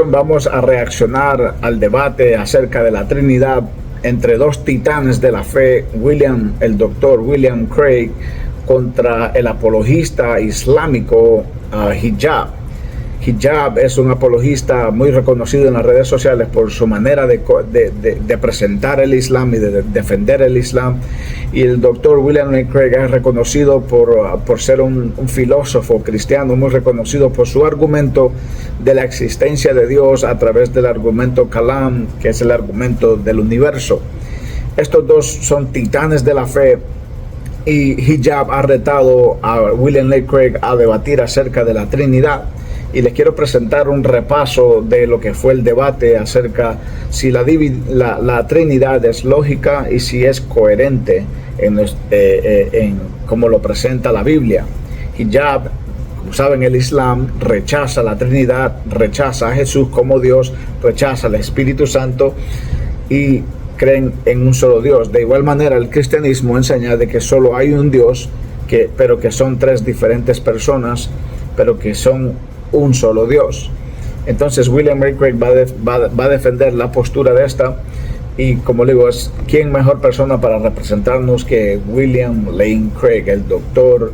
Vamos a reaccionar al debate acerca de la Trinidad entre dos titanes de la fe, el doctor William Craig contra el apologista islámico Hijab. Hijab es un apologista muy reconocido en las redes sociales por su manera de presentar el Islam y de defender el Islam. Y el doctor William Lane Craig es reconocido por ser un filósofo cristiano muy reconocido por su argumento de la existencia de Dios a través del argumento Kalam, que es el argumento del universo. Estos dos son titanes de la fe. Y Hijab ha retado a William Lane Craig a debatir acerca de la Trinidad. Y les quiero presentar un repaso de lo que fue el debate acerca si la Trinidad es lógica y si es coherente en como lo presenta la Biblia. Hijab, como saben, el Islam rechaza la Trinidad, rechaza a Jesús como Dios, rechaza al Espíritu Santo y creen en un solo Dios. De igual manera, el cristianismo enseña de que solo hay un Dios, pero que son tres diferentes personas, pero que son un solo Dios. Entonces William Lane Craig va a defender la postura de esta, y como digo, ¿quién mejor persona para representarnos que William Lane Craig, el doctor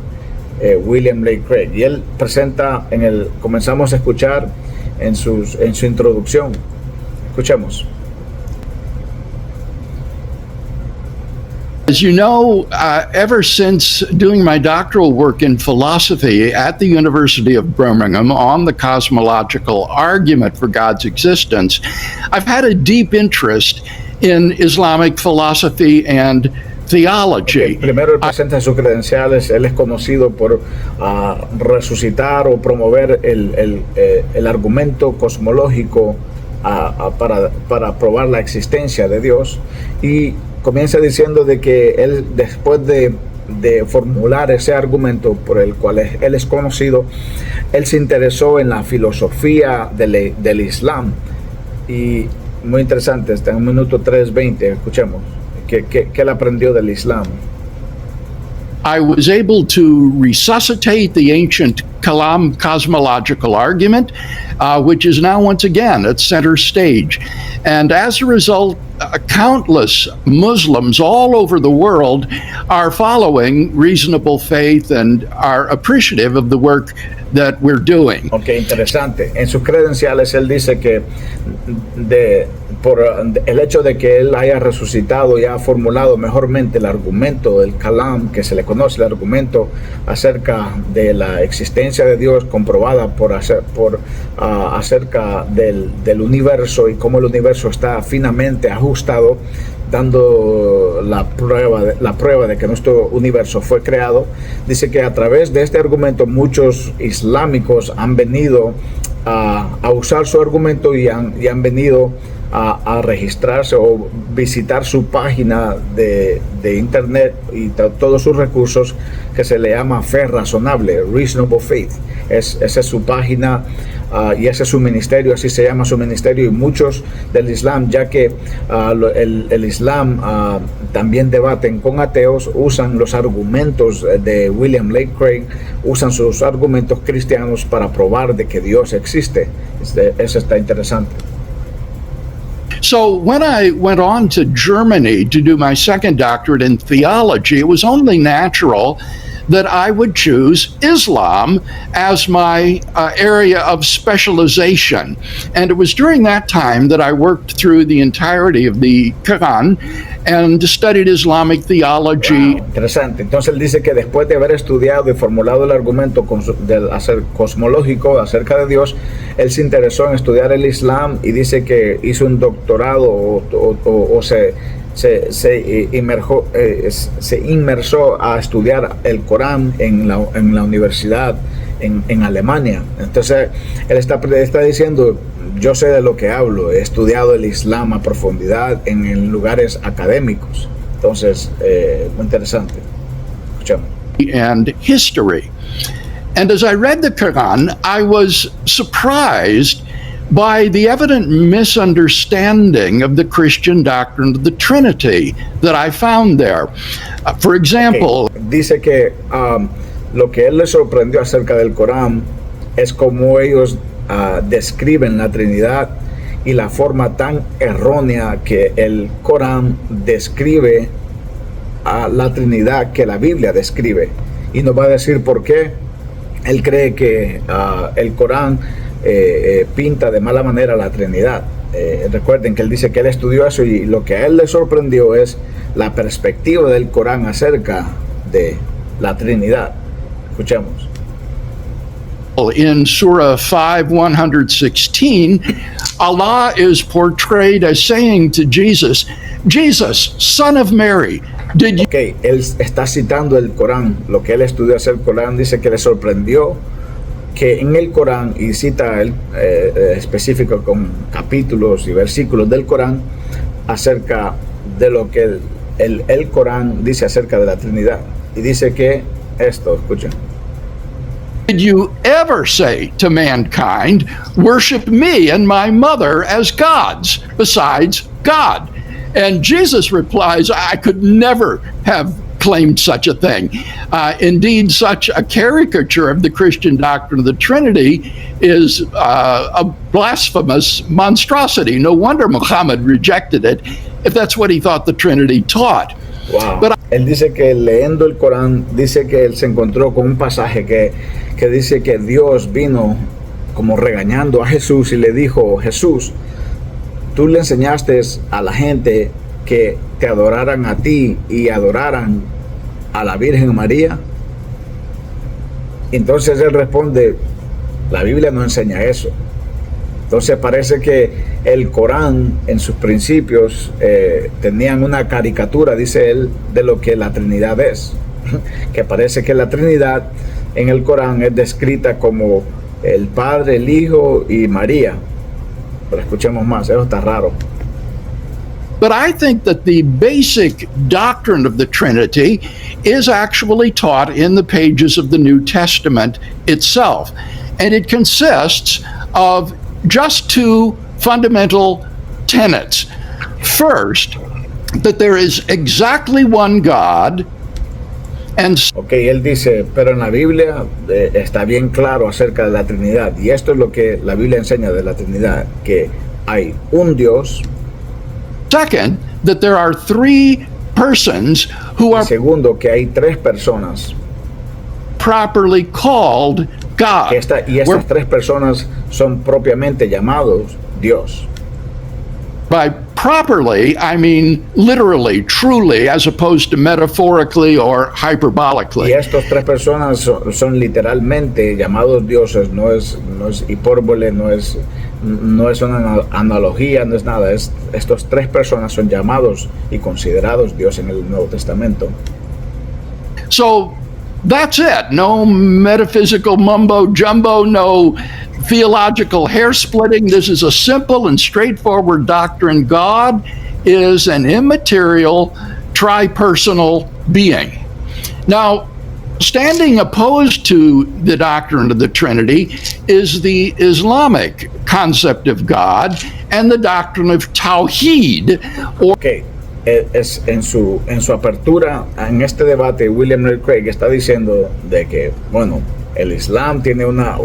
William Lane Craig? Y él presenta comenzamos a escuchar en su introducción. Escuchemos. As you know, ever since doing my doctoral work in philosophy at the University of Birmingham on the cosmological argument for God's existence, I've had a deep interest in Islamic philosophy and theology. Primero él presenta sus credenciales. Él es conocido por resucitar o promover el argumento cosmológico para probar la existencia de Dios, y comienza diciendo de que él, después de formular ese argumento por el cual él es conocido, él se interesó en la filosofía del Islam. Y muy interesante, está en 1:3:20, escuchemos que él aprendió del Islam. I was able to resuscitate the ancient Kalam cosmological argument, which is now once again at center stage. And as a result, countless Muslims all over the world are following reasonable faith and are appreciative of the work that we're doing. Ok, interesante. En sus credenciales él dice que por el hecho de que él haya resucitado y ha formulado mejormente el argumento del Kalam, que se le conoce, el argumento acerca de la existencia de Dios comprobada acerca del universo y cómo el universo está finamente ajustado, dando la prueba de que nuestro universo fue creado. Dice que a través de este argumento muchos islámicos han venido a usar su argumento y han venido a registrarse o visitar su página de internet y todos sus recursos, que se le llama Fe Razonable, Reasonable Faith. Esa es su página y ese es su ministerio, así se llama su ministerio. Y muchos del Islam, ya que el Islam también debaten con ateos, usan los argumentos de William Lane Craig, usan sus argumentos cristianos para probar de que Dios existe. Eso está interesante. So when I went on to Germany to do my second doctorate in theology, it was only natural that I would choose Islam as my area of specialization. And it was during that time that I worked through the entirety of the Quran and studied Islamic theology. Wow, interesante. Entonces él dice que después de haber estudiado y formulado el argumento cosmológico acerca de Dios, él se interesó en estudiar el Islam, y dice que hizo un doctorado o se inmersó a estudiar el Corán en la universidad en Alemania. Entonces él está diciendo: yo sé de lo que hablo, he estudiado el Islam a profundidad en lugares académicos. Entonces, muy interesante. Escuchamos. And history. And as I read the Quran, I was surprised by the evident misunderstanding of the Christian doctrine of the Trinity that I found there. For example, dice que lo que él le sorprendió acerca del Corán es como ellos describen la Trinidad y la forma tan errónea que el Corán describe a la Trinidad que la Biblia describe. Y nos va a decir por qué él cree que el Corán pinta de mala manera la Trinidad. Recuerden que él dice que él estudió eso y lo que a él le sorprendió es la perspectiva del Corán acerca de la Trinidad. Escuchemos. In Surah 5:116, Allah is portrayed as saying to Jesus, Jesus, son of Mary, did you... Okay, él está citando el Corán. Lo que él estudió acerca del Corán dice que le sorprendió que en el Corán, y cita el específico con capítulos y versículos del Corán acerca de lo que el Corán dice acerca de la Trinidad. Y dice que esto, escuchen. Did you ever say to mankind, worship me and my mother as gods besides God? And Jesus replies, I could never have claimed such a thing. Indeed, such a caricature of the Christian doctrine of the Trinity is a blasphemous monstrosity. No wonder Muhammad rejected it if that's what he thought the Trinity taught. Wow. But él dice que leyendo el Corán, dice que él se encontró con un pasaje que dice que Dios vino como regañando a Jesús y le dijo, Jesús, tú le enseñaste a la gente que te adoraran a ti y adoraran a la Virgen María. Entonces él responde, la Biblia no enseña eso. Entonces parece que el Corán en sus principios tenían una caricatura, dice él, de lo que la Trinidad es. Que parece que la Trinidad en el Corán es descrita como el Padre, el Hijo y María. Pero escuchemos más, eso está raro. But I think that the basic doctrine of the Trinity is actually taught in the pages of the New Testament itself. And it consists of just two fundamental tenets. First, that there is exactly one God. Ok, él dice, pero en la Biblia está bien claro acerca de la Trinidad. Y esto es lo que la Biblia enseña de la Trinidad, que hay un Dios. Second, that there are three persons who are... Segundo, que hay tres personas properly called God. Y estas tres personas son propiamente llamados Dios. By properly, I mean literally, truly, as opposed to metaphorically or hyperbolically. Y estas tres personas son literalmente llamados dioses, no es hipérbole, no es una analogía, no es nada. Estos tres personas son llamados y considerados Dios en el Nuevo Testamento. So that's it. No metaphysical mumbo jumbo, no theological hair splitting. This is a simple and straightforward doctrine. God is an immaterial, tripersonal being. Now, standing opposed to the doctrine of the Trinity is the Islamic concept of God and the doctrine of Tawheed. Okay. Es en su apertura en este debate, William Lane Craig está diciendo de que, bueno, el Islam tiene una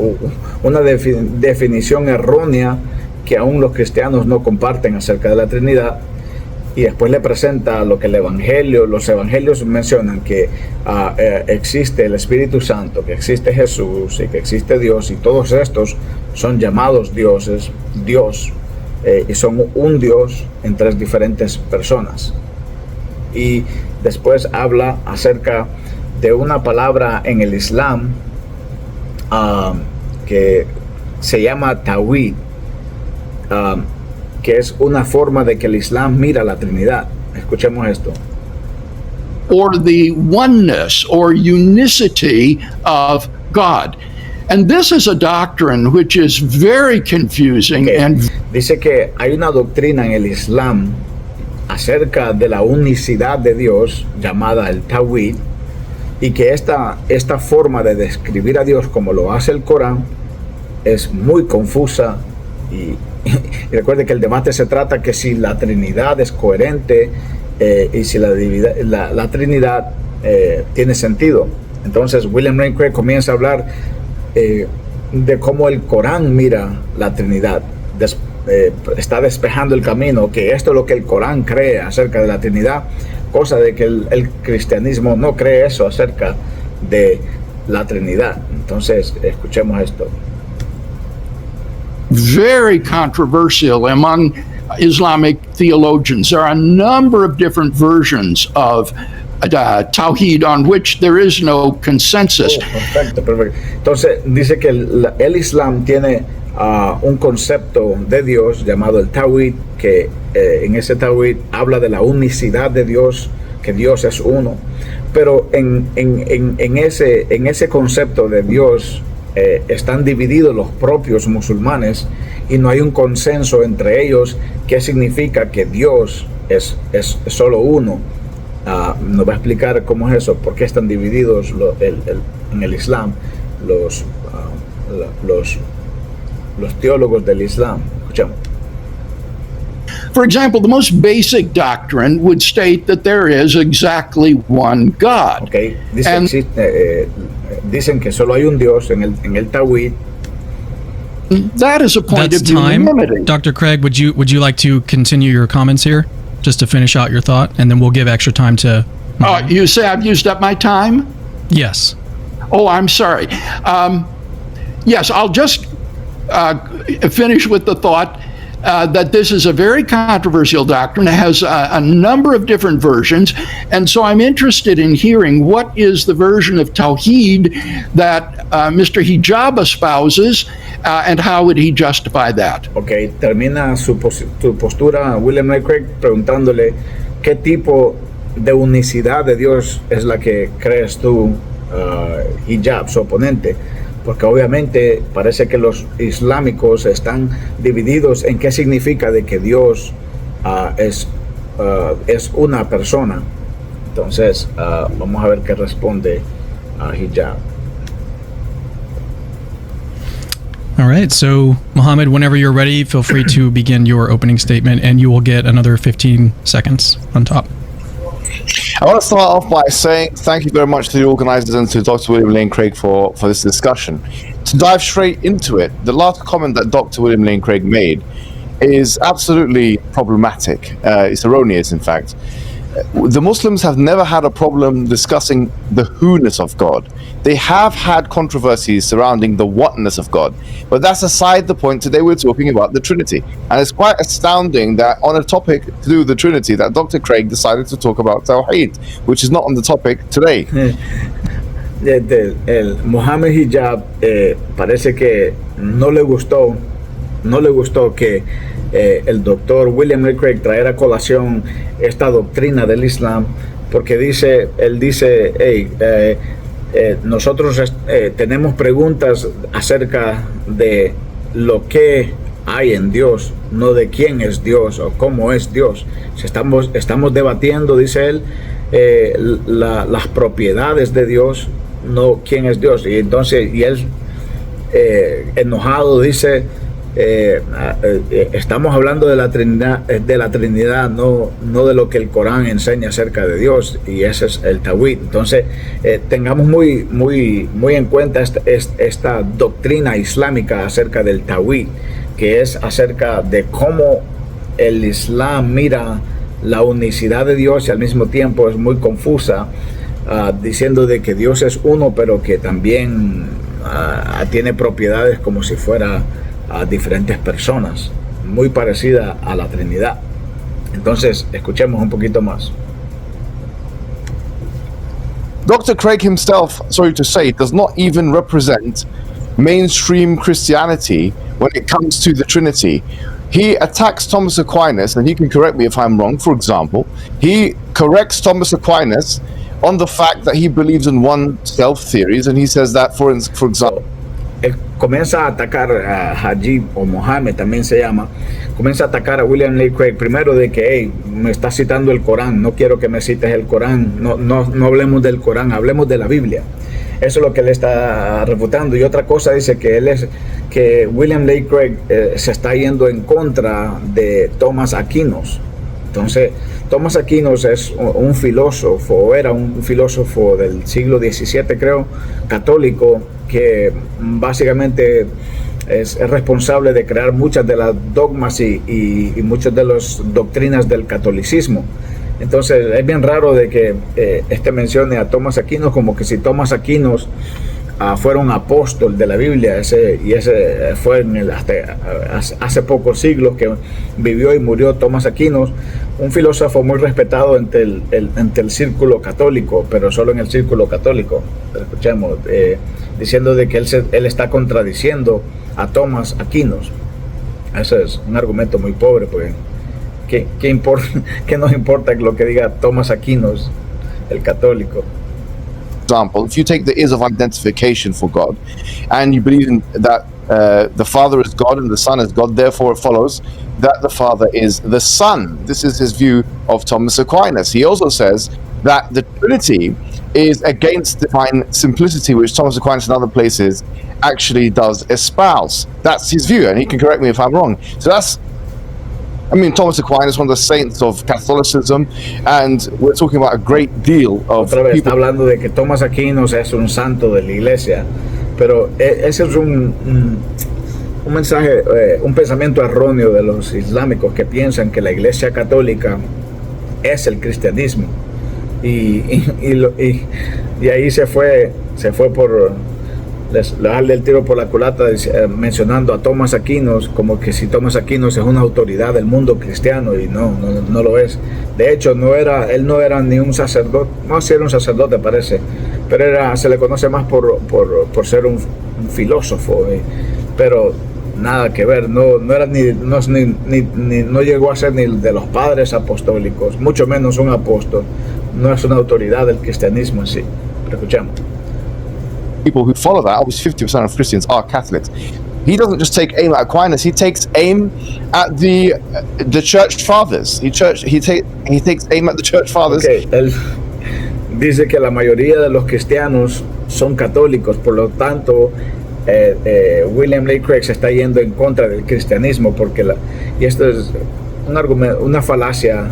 definición errónea que aún los cristianos no comparten acerca de la Trinidad, y después le presenta lo que los evangelios mencionan, que existe el Espíritu Santo, que existe Jesús y que existe Dios, y todos estos son llamados dioses, Dios, y son un Dios en tres diferentes personas. Y después habla acerca de una palabra en el Islam que se llama Tawhid, que es una forma de que el Islam mira la Trinidad. Escuchemos esto. Or the oneness or unicity of God. And this is a doctrine which is very confusing. Okay. And dice que hay una doctrina en el Islam acerca de la unicidad de Dios llamada el Tawhid, y que esta forma de describir a Dios como lo hace el Corán es muy confusa, y recuerde que el debate se trata que si la Trinidad es coherente y si la Trinidad tiene sentido. Entonces William Lane Craig comienza a hablar de cómo el Corán mira la Trinidad. Está despejando el camino, que esto es lo que el Corán cree acerca de la Trinidad, cosa de que el cristianismo no cree eso acerca de la Trinidad. Entonces, escuchemos esto. Very controversial among Islamic theologians. There are a number of different versions of Tawhid on which there is no consensus. Perfecto. Entonces, dice que el Islam tiene un concepto de Dios llamado el Tawhid, que en ese Tawhid habla de la unicidad de Dios, que Dios es uno. Pero en ese concepto de Dios están divididos los propios musulmanes y no hay un consenso entre ellos qué significa que Dios es solo uno. Nos va a explicar cómo es eso, por qué están divididos en el Islam los teólogos del Islam. Escuchamos. For example, the most basic doctrine would state that there is exactly one God. Okay. Dicen que solo hay un Dios en el Tawhid. That is a point That's of time. unanimity. Dr. Craig, would you like to continue your comments here, just to finish out your thought, and then we'll give extra time to. You say I've used up my time? Yes. Oh, I'm sorry. Yes, I'll just finish with the thought that this is a very controversial doctrine. It has a number of different versions, and so I'm interested in hearing what is the version of Tawhid that Mr. Hijab espouses, and how would he justify that? Ok, termina su postura William Lane Craig preguntándole qué tipo de unicidad de Dios es la que crees tú, Hijab, su oponente. Porque obviamente parece que los islámicos están divididos en qué significa de que Dios es una persona. Entonces, vamos a ver qué responde Hijab. All right. So, Muhammad, whenever you're ready, feel free to begin your opening statement, and you will get another 15 seconds on top. I want to start off by saying thank you very much to the organizers and to Dr. William Lane Craig for this discussion. To dive straight into it, the last comment that Dr. William Lane Craig made is absolutely problematic. It's erroneous, in fact. The Muslims have never had a problem discussing the who-ness of God. They have had controversies surrounding the what-ness of God. But that's aside the point. Today we're talking about the Trinity. And it's quite astounding that on a topic to do with the Trinity, that Dr. Craig decided to talk about Tawheed, which is not on the topic today. El Mohammed Hijab parece que no le gustó que el doctor William Lane Craig traer a colación esta doctrina del Islam, porque él dice, nosotros tenemos preguntas acerca de lo que hay en Dios, no de quién es Dios o cómo es Dios. Estamos debatiendo, dice él, las propiedades de Dios, no quién es Dios. Y entonces, él enojado dice, estamos hablando de la Trinidad, no de lo que el Corán enseña acerca de Dios, y ese es el Tawhid. Entonces, tengamos muy en cuenta esta doctrina islámica acerca del Tawhid, que es acerca de cómo el Islam mira la unicidad de Dios, y al mismo tiempo es muy confusa, diciendo de que Dios es uno, pero que también tiene propiedades como si fuera a diferentes personas, muy parecida a la Trinidad. Entonces, escuchemos un poquito más. Dr. Craig himself, sorry to say, does not even represent mainstream Christianity when it comes to the Trinity. He attacks Thomas Aquinas, and he can correct me if I'm wrong. For example, he corrects Thomas Aquinas on the fact that he believes in one self theories, and he says that, for example, él comienza a atacar a Hajib, o Mohammed también se llama, comienza a atacar a William Lane Craig, primero de que me está citando el Corán, no quiero que me cites el Corán, no hablemos del Corán, hablemos de la Biblia. Eso es lo que él está refutando. Y otra cosa dice que William Lane Craig se está yendo en contra de Thomas Aquinas. Entonces Tomás Aquinos es un filósofo, era un filósofo del siglo XVII, creo, católico, que básicamente es responsable de crear muchas de las dogmas y muchas de las doctrinas del catolicismo. Entonces es bien raro de que mencione a Tomás Aquinos como que si Tomás Aquinos fuera un apóstol de la Biblia. Ese fue hace pocos siglos que vivió y murió Tomás Aquinos, un filósofo muy respetado entre el círculo católico, pero solo en el círculo católico. Escuchemos, diciendo de que él está contradiciendo a Tomás Aquinos. Eso es un argumento muy pobre, porque ¿qué nos importa lo que diga Tomás Aquinos, el católico? Example, if you take the is of identification for God, and you believe in that the Father is God and the Son is God, therefore it follows that the Father is the Son. This is his view of Thomas Aquinas. He also says that the Trinity is against divine simplicity, which Thomas Aquinas in other places actually does espouse. That's his view, and he can correct me if I'm wrong. So Thomas Aquinas, one of the saints of Catholicism, and we're talking about a great deal of Otra vez people. está hablando de que Tomás Aquinos es un santo de la iglesia, pero ese es un mensaje, un pensamiento erróneo de los islámicos que piensan que la iglesia católica es el cristianismo, y ahí se fue por darle el tiro por la culata, mencionando a Tomás Aquinos como que si Tomás Aquinos es una autoridad del mundo cristiano, y no lo es. De hecho, él no era ni un sacerdote, no, si era un sacerdote parece, pero se le conoce más por ser un filósofo, pero nada que ver. No llegó a ser ni de los padres apostólicos, mucho menos un apóstol. No es una autoridad del cristianismo en sí. Pero escuchemos. People who follow that, obviously 50% of Christians are Catholics. He doesn't just take aim at Aquinas, he takes aim at the church fathers. He takes aim at the church fathers. Okay. Él dice que la mayoría de los cristianos son católicos, por lo tanto William Lane Craig se está yendo en contra del cristianismo, y esto es un argumento, una falacia.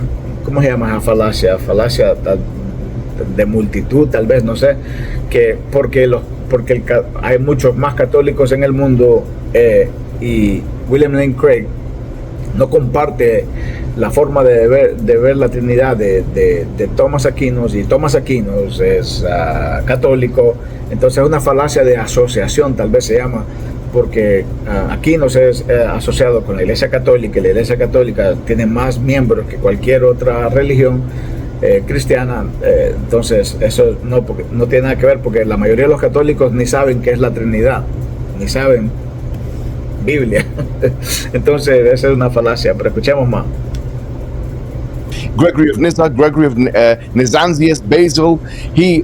¿Cómo se llama esa falacia? Falacia de multitud, tal vez, no sé, que porque hay muchos más católicos en el mundo, y William Lane Craig no comparte la forma de ver la Trinidad de Tomás Aquinos, y Tomás Aquinos es católico. Entonces es una falacia de asociación, tal vez se llama, porque Aquinos es asociado con la Iglesia Católica, y la Iglesia Católica tiene más miembros que cualquier otra religión cristiana. Entonces eso no tiene nada que ver, porque la mayoría de los católicos ni saben qué es la Trinidad, ni saben Biblia. Entonces esa es una falacia, pero escuchemos más. Gregory of Nyssa, Gregory of Nazianzus, Basil, he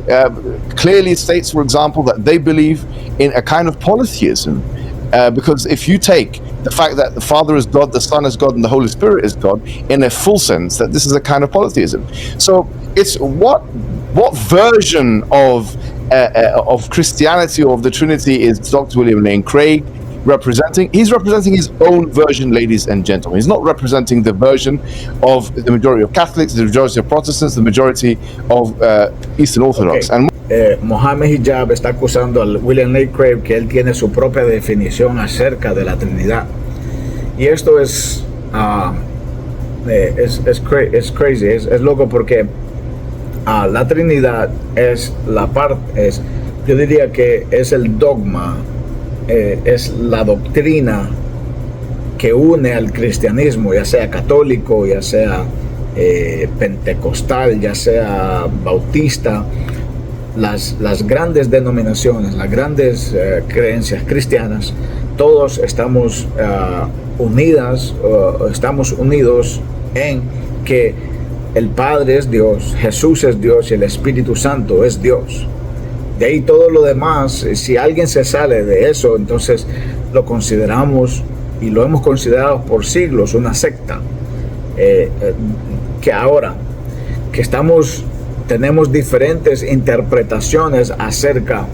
clearly states, for example, that they believe in a kind of polytheism, because if you take the fact that the Father is God, the Son is God, and the Holy Spirit is God in a full sense, that this is a kind of polytheism. So it's what version of Christianity or of the Trinity is Dr. William Lane Craig representing? He's representing his own version, ladies and gentlemen. He's not representing the version of the majority of Catholics, the majority of Protestants, the majority of Eastern Orthodox. Okay. And Mohammed Hijab está acusando a William Lane Craig que él tiene su propia definición acerca de la Trinidad, y esto es crazy, es loco, porque la Trinidad es la parte, yo diría que es el dogma, es la doctrina que une al cristianismo, ya sea católico, ya sea pentecostal, ya sea bautista. Las grandes denominaciones, las grandes creencias cristianas, todos estamos estamos unidos en que el Padre es Dios, Jesús es Dios y el Espíritu Santo es Dios. De ahí todo lo demás, si alguien se sale de eso, entonces lo consideramos, y lo hemos considerado por siglos, una secta. Que ahora que tenemos diferentes interpretaciones acerca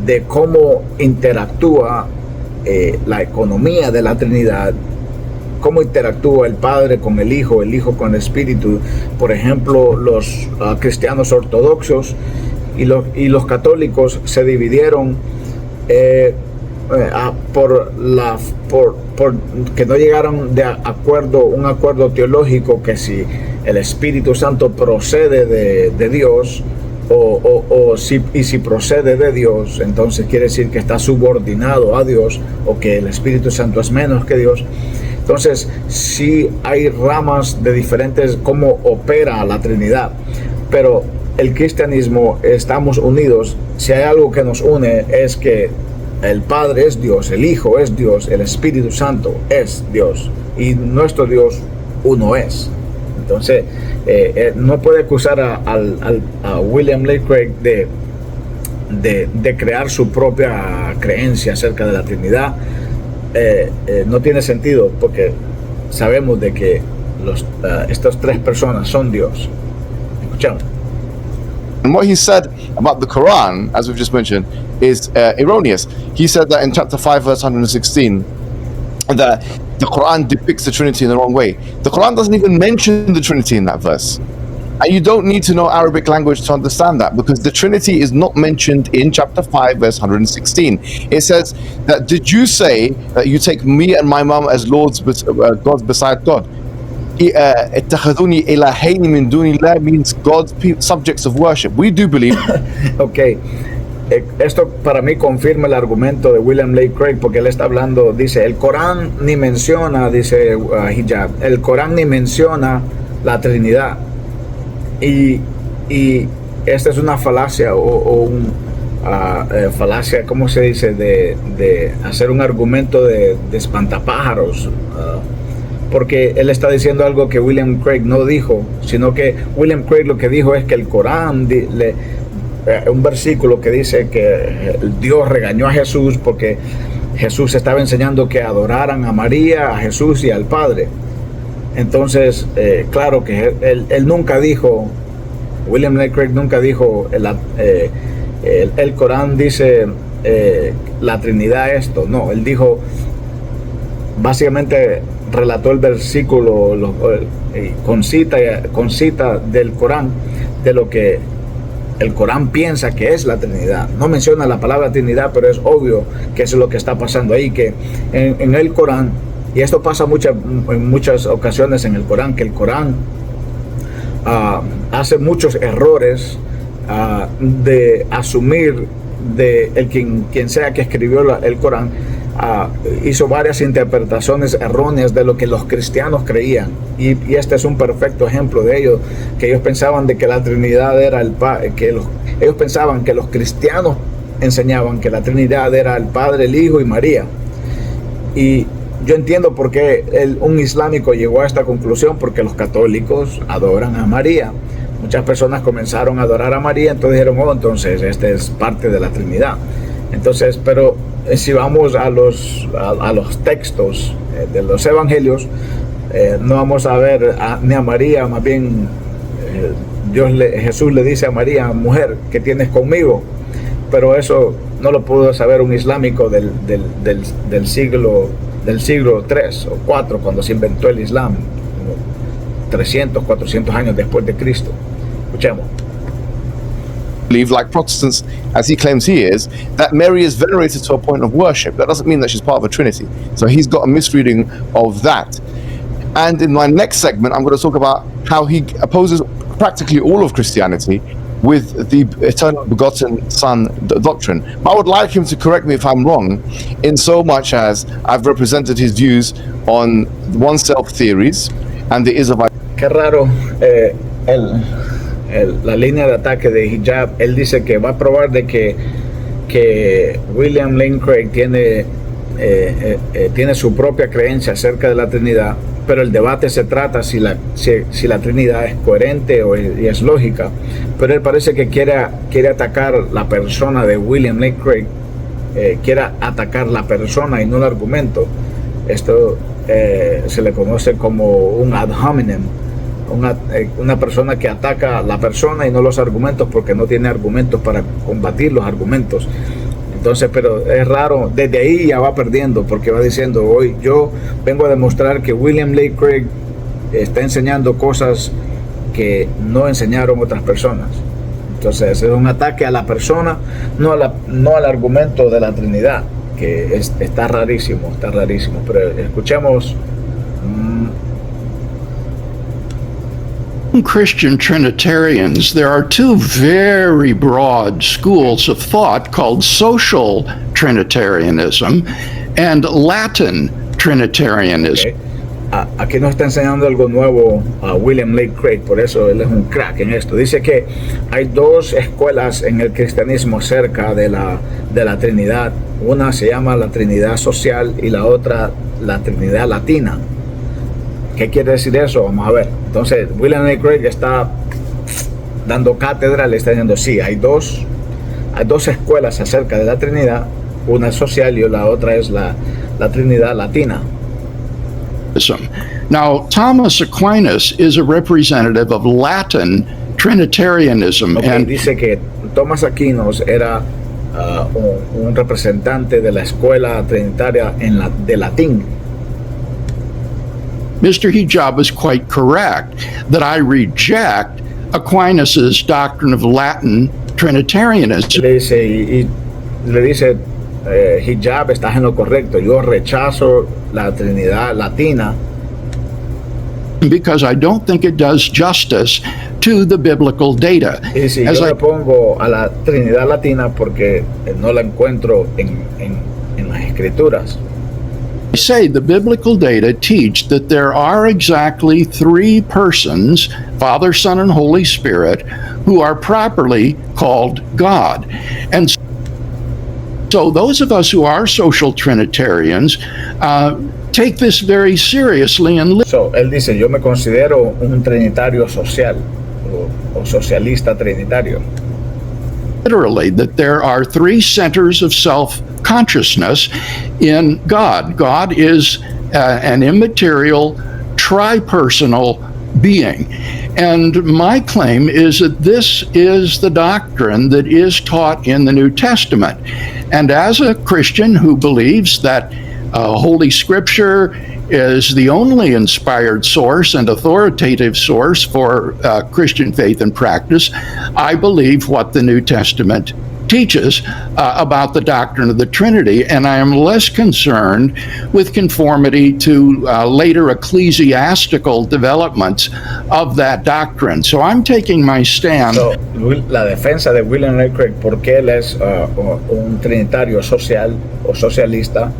de cómo interactúa la economía de la Trinidad, cómo interactúa el Padre con el Hijo con el Espíritu. Por ejemplo, los cristianos ortodoxos y los católicos se dividieron por que no llegaron de un acuerdo teológico, que si el Espíritu Santo procede de Dios si procede de Dios, entonces quiere decir que está subordinado a Dios, o que el Espíritu Santo es menos que Dios. Entonces sí hay ramas de diferentes cómo opera la Trinidad, pero el cristianismo estamos unidos. Si hay algo que nos une, es que el Padre es Dios, el Hijo es Dios, el Espíritu Santo es Dios, y nuestro Dios uno es. Entonces no puede acusar a William Lane Craig de crear su propia creencia acerca de la Trinidad. No tiene sentido, porque sabemos de que estas tres personas son Dios. Escuchamos. And what he said about the Quran, as we've just mentioned, is erroneous. He said that in chapter 5, verse 116, that the Quran depicts the Trinity in the wrong way. The Quran doesn't even mention the Trinity in that verse. And you don't need to know Arabic language to understand that, because the Trinity is not mentioned in chapter 5, verse 116. It says that, did you say that you take me and my mom as gods beside God? اتخذوني إلهين من دون الله means gods, subjects of worship. We do believe. Ok, esto para mí confirma el argumento de William Lane Craig, porque él está hablando, dice, el Corán ni menciona, dice Hijab, el Corán ni menciona la Trinidad. Y esta es una falacia falacia, ¿cómo se dice? De hacer un argumento de espantapájaros. Porque él está diciendo algo que William Craig no dijo, sino que William Craig lo que dijo es que el Corán, un versículo que dice que Dios regañó a Jesús porque Jesús estaba enseñando que adoraran a María, a Jesús y al Padre. Entonces, claro que él nunca dijo, William Lane Craig nunca dijo, el Corán dice la Trinidad esto. No, él dijo, básicamente relató el versículo con cita del Corán, de lo que el Corán piensa que es la Trinidad. No menciona la palabra Trinidad, pero es obvio que eso es lo que está pasando ahí, que en el Corán, y esto pasa en muchas ocasiones en el Corán, que el Corán hace muchos errores de asumir de quien sea que escribió el Corán. Hizo varias interpretaciones erróneas de lo que los cristianos creían, y este es un perfecto ejemplo de ello, que ellos pensaban de que la Trinidad era ellos pensaban que los cristianos enseñaban que la Trinidad era el Padre, el Hijo y María. Y yo entiendo por qué un islámico llegó a esta conclusión, porque los católicos adoran a María. Muchas personas comenzaron a adorar a María, entonces dijeron, entonces este es parte de la Trinidad. Entonces, pero si vamos a los textos de los evangelios, no vamos a ver ni a María, más bien Jesús le dice a María, mujer, ¿qué tienes conmigo? Pero eso no lo pudo saber un islámico del siglo 3 o 4, cuando se inventó el Islam, 300, 400 años después de Cristo. Escuchemos. Believe, like Protestants, as he claims he is, that Mary is venerated to a point of worship. That doesn't mean that she's part of a Trinity. So he's got a misreading of that. And in my next segment, I'm going to talk about how he opposes practically all of Christianity with the eternal begotten Son doctrine. But I would like him to correct me if I'm wrong, in so much as I've represented his views on one-self theories and the Israelite. Qué raro, la línea de ataque de Hijab. Él dice que va a probar de que William Lane Craig tiene su propia creencia acerca de la Trinidad, pero el debate se trata si la Trinidad es coherente y es lógica. Pero él parece que quiere atacar la persona de William Lane Craig, quiere atacar la persona y no el argumento. Esto se le conoce como un ad hominem, una persona que ataca a la persona y no los argumentos, porque no tiene argumentos para combatir los argumentos. Entonces, pero es raro, desde ahí ya va perdiendo, porque va diciendo, hoy yo vengo a demostrar que William Lane Craig está enseñando cosas que no enseñaron otras personas. Entonces es un ataque a la persona, no al argumento de la Trinidad, que está rarísimo, pero escuchemos. Christian Trinitarians, there are two very broad schools of thought called social Trinitarianism and Latin Trinitarianism. Okay. Aquí nos está enseñando algo nuevo a William Lane Craig, por eso él es un crack en esto. Dice que hay dos escuelas en el cristianismo acerca de la Trinidad. Una se llama la Trinidad social y la otra la Trinidad latina. ¿Qué quiere decir eso? Vamos a ver. Entonces, William Lane Craig está dando cátedra, le está diciendo, sí, hay dos escuelas acerca de la Trinidad, una es social y la otra es la Trinidad latina. Now, Thomas Aquinas is a representative of Latin Trinitarianism. Okay, and dice que Tomás Aquinos era un representante de la escuela trinitaria de latín. Mr. Hijab is quite correct that I reject Aquinas' doctrine of Latin Trinitarianism. Le dice Hijab, estás en lo correcto. Yo rechazo la Trinidad latina because I don't think it does justice to the biblical data. Y si As yo I- me pongo a la Trinidad latina porque no la encuentro en las escrituras. say, the biblical data teach that there are exactly three persons, Father, Son, and Holy Spirit, who are properly called God. And so those of us who are social Trinitarians take this very seriously and So, él dice, yo me considero un trinitario social o socialista trinitario. literally that there are three centers of self-consciousness in God. God is an immaterial, tripersonal being. And my claim is that this is the doctrine that is taught in the New Testament. And as a Christian who believes that Holy Scripture is the only inspired source and authoritative source for Christian faith and practice, I believe what the New Testament teaches about the doctrine of the Trinity, and I am less concerned with conformity to later ecclesiastical developments of that doctrine. So I'm taking my stand. So, la defensa de William Lane Craig, porque él es un trinitario social o socialista,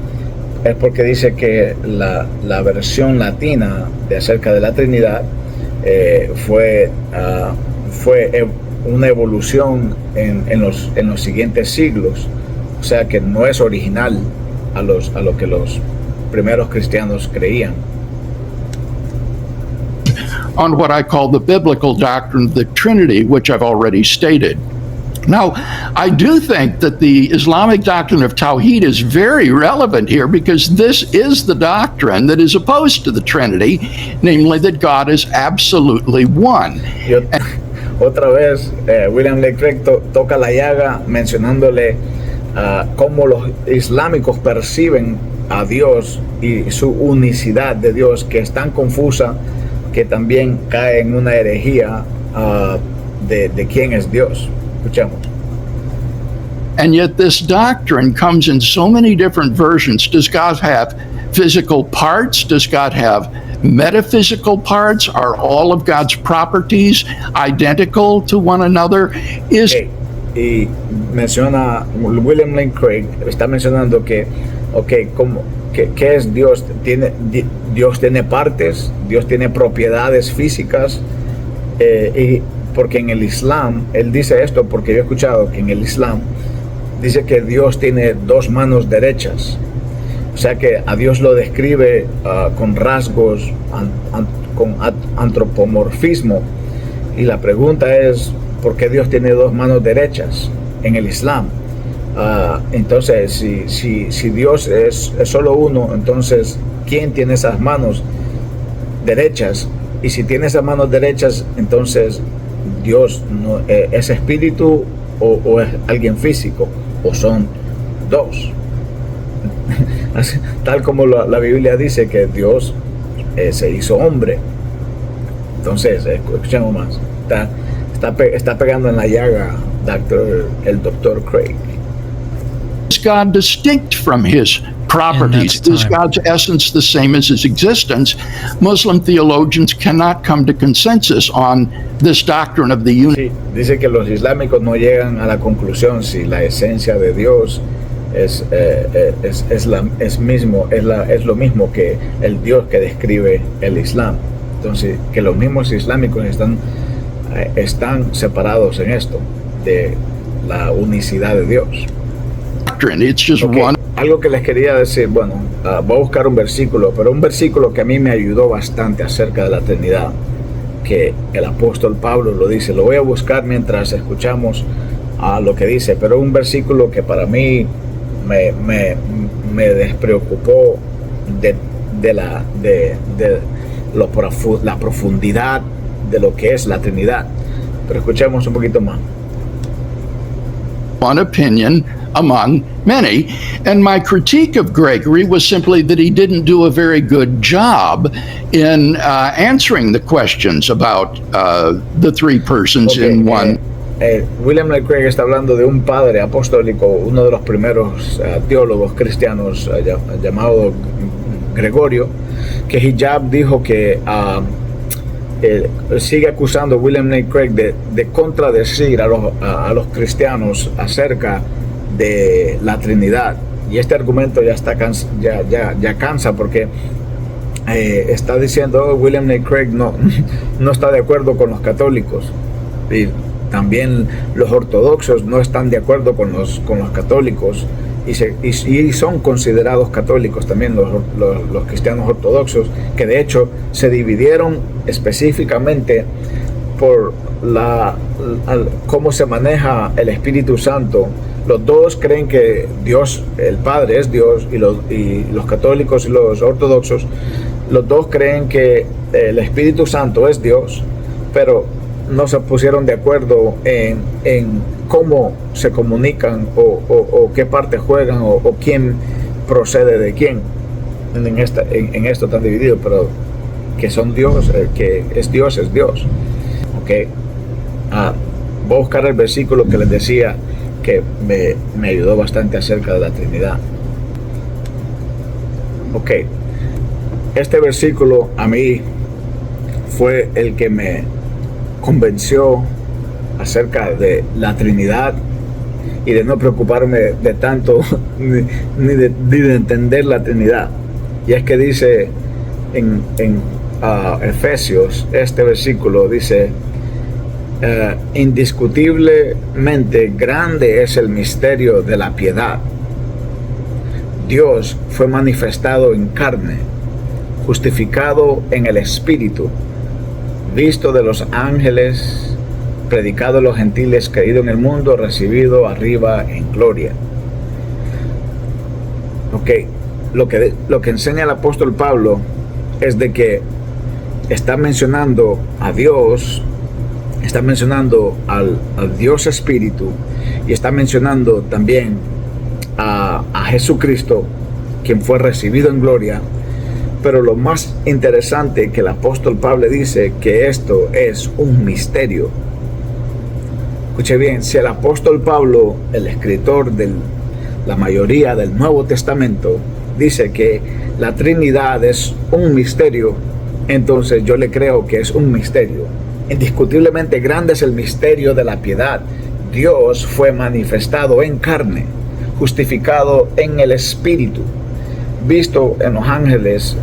es porque dice que la versión latina de acerca de la Trinidad fue una evolución en los siguientes siglos, o sea que no es original a lo que los primeros cristianos creían. On what I call the biblical doctrine of the Trinity, which I've already stated. Now, I do think that the Islamic doctrine of Tawhid is very relevant here because this is the doctrine that is opposed to the Trinity, namely that God is absolutely one. Otra vez, William Lane Craig toca la llaga mencionándole cómo los islámicos perciben a Dios y su unicidad de Dios, que es tan confusa que también cae en una herejía de quién es Dios. Escuchemos. And yet this doctrine comes in so many different versions. Does God have physical parts? Does God have metaphysical parts? Are all of God's properties identical to one another? Y menciona, William Lane Craig está mencionando que, ¿qué es Dios? Dios tiene partes, Dios tiene propiedades físicas, y porque en el Islam, él dice esto porque yo he escuchado que en el Islam dice que Dios tiene dos manos derechas. O sea que a Dios lo describe con rasgos, con antropomorfismo. Y la pregunta es, ¿por qué Dios tiene dos manos derechas en el Islam? Entonces, si Dios es solo uno, entonces, ¿quién tiene esas manos derechas? Y si tiene esas manos derechas, entonces, ¿Dios no, es espíritu o es alguien físico? ¿O son dos. Tal como la Biblia dice que Dios se hizo hombre. Entonces, escuchemos más. Está pegando en la llaga el doctor Craig. Is God distinct from his properties? And that's Is time. God's essence the same as his existence? Muslim theologians cannot come to consensus on this doctrine of the unity. Sí, dice que los islámicos no llegan a la conclusión si la esencia de Dios es lo mismo que el Dios que describe el Islam. Entonces, que los mismos islámicos están separados en esto de la unicidad de Dios. It's just Okay. one. Algo que les quería decir, bueno, voy a buscar un versículo, pero un versículo que a mí me ayudó bastante acerca de la Trinidad, que el apóstol Pablo lo dice. Lo voy a buscar mientras escuchamos lo que dice, pero un versículo que para mí me despreocupó de la profundidad de lo que es la Trinidad. Pero escuchemos un poquito más. One opinion among many, and my critique of Gregory was simply that he didn't do a very good job in answering the questions about the three persons Okay, in one. William Lane Craig está hablando de un padre apostólico, uno de los primeros teólogos cristianos llamado Gregorio, que Hijab dijo que sigue acusando a William Lane Craig de contradecir a los cristianos acerca de la Trinidad. Y este argumento ya cansa porque está diciendo William Lane Craig no está de acuerdo con los católicos, y también los ortodoxos no están de acuerdo con los católicos, y son considerados católicos también los cristianos ortodoxos, que de hecho se dividieron específicamente por cómo se maneja el Espíritu Santo. Los dos creen que Dios, el Padre, es Dios, y los católicos y los ortodoxos, los dos creen que el Espíritu Santo es Dios, pero no se pusieron de acuerdo en cómo se comunican o qué parte juegan o quién procede de quién. En esto están divididos, pero que son Dios, que es Dios, es Dios. Okay. Voy a buscar el versículo que les decía que me ayudó bastante acerca de la Trinidad. Ok, este versículo a mí fue el que me convenció acerca de la Trinidad y de no preocuparme de tanto ni de entender la Trinidad. Y es que dice en Efesios, este versículo dice: indiscutiblemente grande es el misterio de la piedad. Dios fue manifestado en carne, justificado en el Espíritu, visto de los ángeles, predicado a los gentiles, creído en el mundo, recibido arriba en gloria. Ok, lo que enseña el apóstol Pablo es de que está mencionando a Dios, está mencionando al Dios Espíritu, y está mencionando también a Jesucristo, quien fue recibido en gloria. Pero lo más interesante que el apóstol Pablo dice que esto es un misterio. Escuche bien, si el apóstol Pablo, el escritor de la mayoría del Nuevo Testamento, dice que la Trinidad es un misterio, entonces yo le creo que es un misterio. Indiscutiblemente grande es el misterio de la piedad. Dios fue manifestado en carne, justificado en el Espíritu, visto en los ángeles,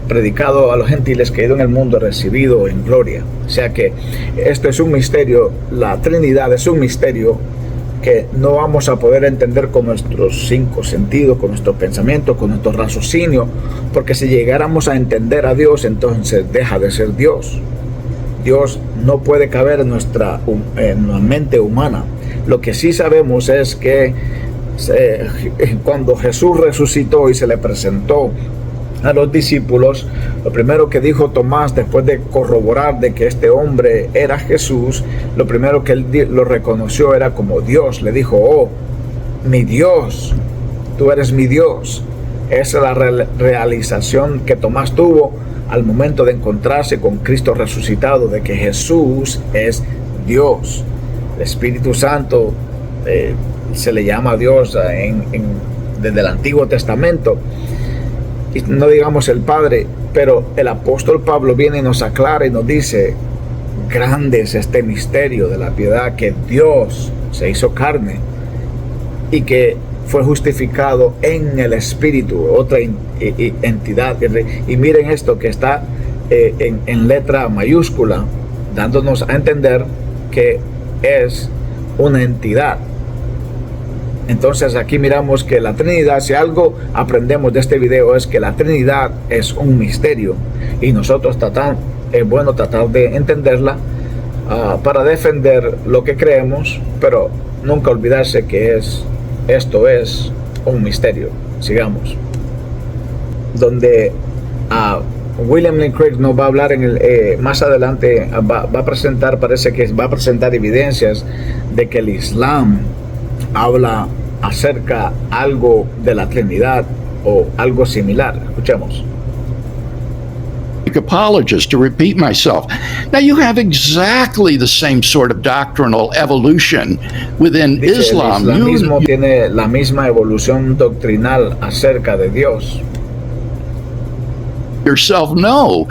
predicado a los gentiles, creído en el mundo, recibido en gloria. O sea que esto es un misterio, la Trinidad es un misterio que no vamos a poder entender con nuestros cinco sentidos, con nuestro pensamiento, con nuestro raciocinio, porque si llegáramos a entender a Dios, entonces deja de ser Dios. Dios no puede caber en nuestra mente humana. Lo que sí sabemos es que cuando Jesús resucitó y se le presentó a los discípulos, lo primero que dijo Tomás, después de corroborar de que este hombre era Jesús, lo primero que él lo reconoció era como Dios. Le dijo: oh, mi Dios tú eres mi Dios. Esa es la realización que Tomás tuvo al momento de encontrarse con Cristo resucitado, de que Jesús es Dios. El Espíritu Santo se le llama Dios desde el Antiguo Testamento, y no digamos el Padre, pero el apóstol Pablo viene y nos aclara y nos dice: grande es este misterio de la piedad, que Dios se hizo carne y que fue justificado en el Espíritu, otra entidad. Y miren esto que está en letra mayúscula, dándonos a entender que es una entidad. Entonces aquí miramos que la Trinidad, si algo aprendemos de este video, es que la Trinidad es un misterio, y nosotros es bueno tratar de entenderla para defender lo que creemos, pero nunca olvidarse que esto es un misterio. Sigamos. Donde William Lane Craig nos va a hablar más adelante, va a presentar, parece que va a presentar evidencias de que el Islam habla acerca algo de la Trinidad o algo similar. Escuchemos. Apologist, to repeat myself. Now you have exactly the same sort of doctrinal evolution within Islam. El islamismo tiene la misma evolución doctrinal acerca de Dios. Yourself know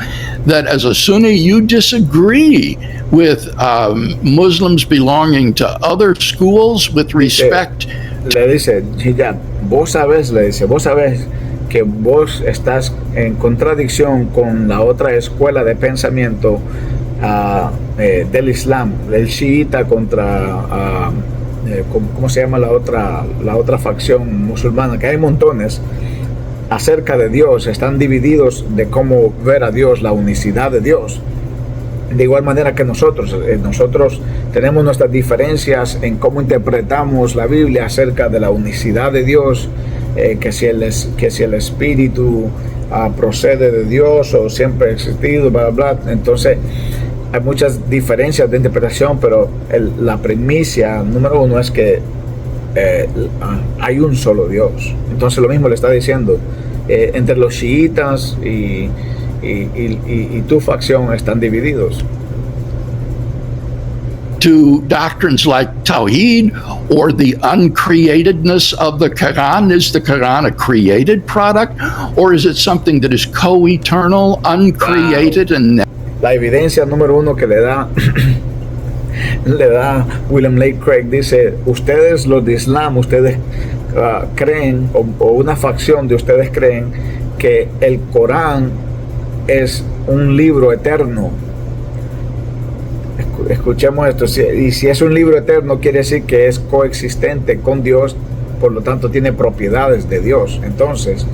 that as a Sunni you disagree with Muslims belonging to other schools with respect. Le dice, ya, vos sabes que vos estás en contradicción con la otra escuela de pensamiento del Islam, del chiita contra ¿cómo se llama la otra facción musulmana? Que hay montones acerca de Dios, están divididos de cómo ver a Dios, la unicidad de Dios. De igual manera que nosotros tenemos nuestras diferencias en cómo interpretamos la Biblia acerca de la unicidad de Dios, que si el Espíritu procede de Dios o siempre ha existido, bla, bla, bla. Entonces hay muchas diferencias de interpretación, pero la primicia número uno es que hay un solo Dios. Entonces lo mismo le está diciendo, entre los chiitas y tu facción están divididos. To doctrines like Tawhid or the uncreatedness of the Quran. Is the Quran a created product, or is it something that is co-eternal, uncreated, and la evidencia número uno que le da William Lane Craig, dice: ustedes los de Islam, ustedes creen, o una facción de ustedes creen que el Corán es un libro eterno. Escuchemos esto, y si es un libro eterno, quiere decir que es coexistente con Dios, por lo tanto tiene propiedades de Dios. Entonces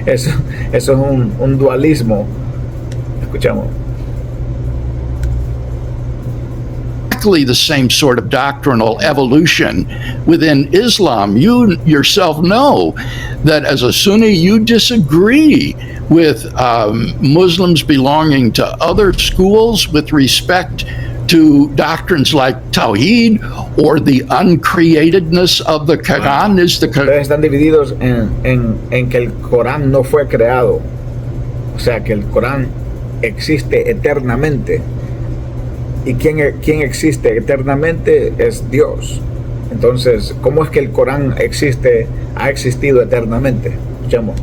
eso es un dualismo. Escuchamos. exactly the same sort of doctrinal evolution within Islam. You yourself know that as a Sunni, you disagree with Muslims belonging to other schools with respect to doctrines like Tawhid or the uncreatedness of the Quran. Is the Quran? Están divididos en que el Corán no fue creado, o sea que el Corán existe eternamente. ¿Y quién existe eternamente? Es Dios. Entonces, ¿cómo es que el Corán ha existido eternamente? Escuchemos.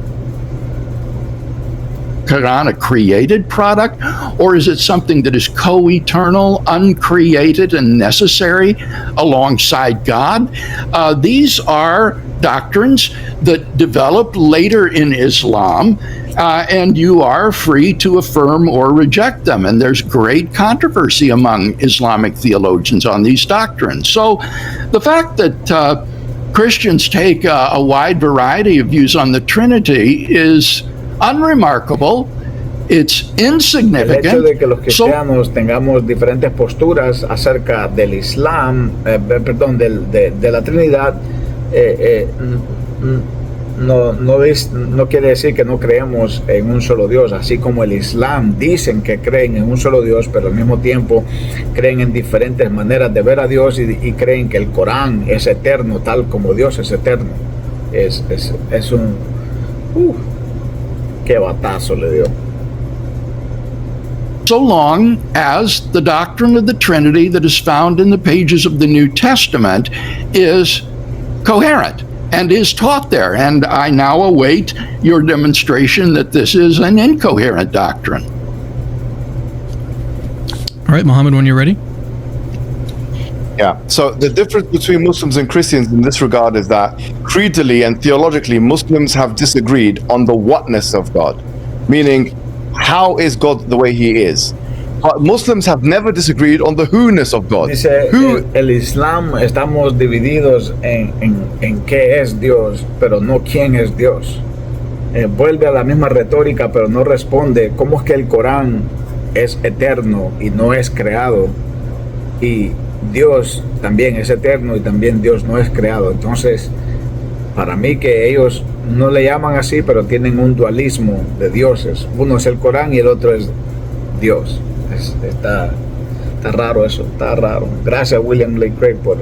Quran a created product, or is it something that is co-eternal, uncreated, and necessary alongside God? These are doctrines that developed later in Islam, and you are free to affirm or reject them. And there's great controversy among Islamic theologians on these doctrines. So the fact that Christians take a wide variety of views on the Trinity is unremarkable. It's insignificant. El hecho de que los cristianos tengamos diferentes posturas acerca del Islam, de la Trinidad, no quiere decir que no creemos en un solo Dios, así como el Islam dicen que creen en un solo Dios, pero al mismo tiempo creen en diferentes maneras de ver a Dios y creen que el Corán es eterno, tal como Dios es eterno. es un... qué batazo le dio. So long as the doctrine of the Trinity that is found in the pages of the New Testament is coherent and is taught there. And I now await your demonstration that this is an incoherent doctrine. All right, Mohammed, when you're ready. Yeah. So the difference between Muslims and Christians in this regard is that creedally and theologically, Muslims have disagreed on the whatness of God, meaning how is God the way He is. But Muslims have never disagreed on the who-ness of God. Dice, el Islam estamos divididos en qué es Dios, pero no quién es Dios. Vuelve a la misma retórica, pero no responde cómo es que el Corán es eterno y no es creado, y Dios también es eterno y también Dios no es creado. Entonces, para mí que ellos no le llaman así, pero tienen un dualismo de dioses. Uno es el Corán y el otro es Dios. Está raro eso, está raro. Gracias William Lane Craig por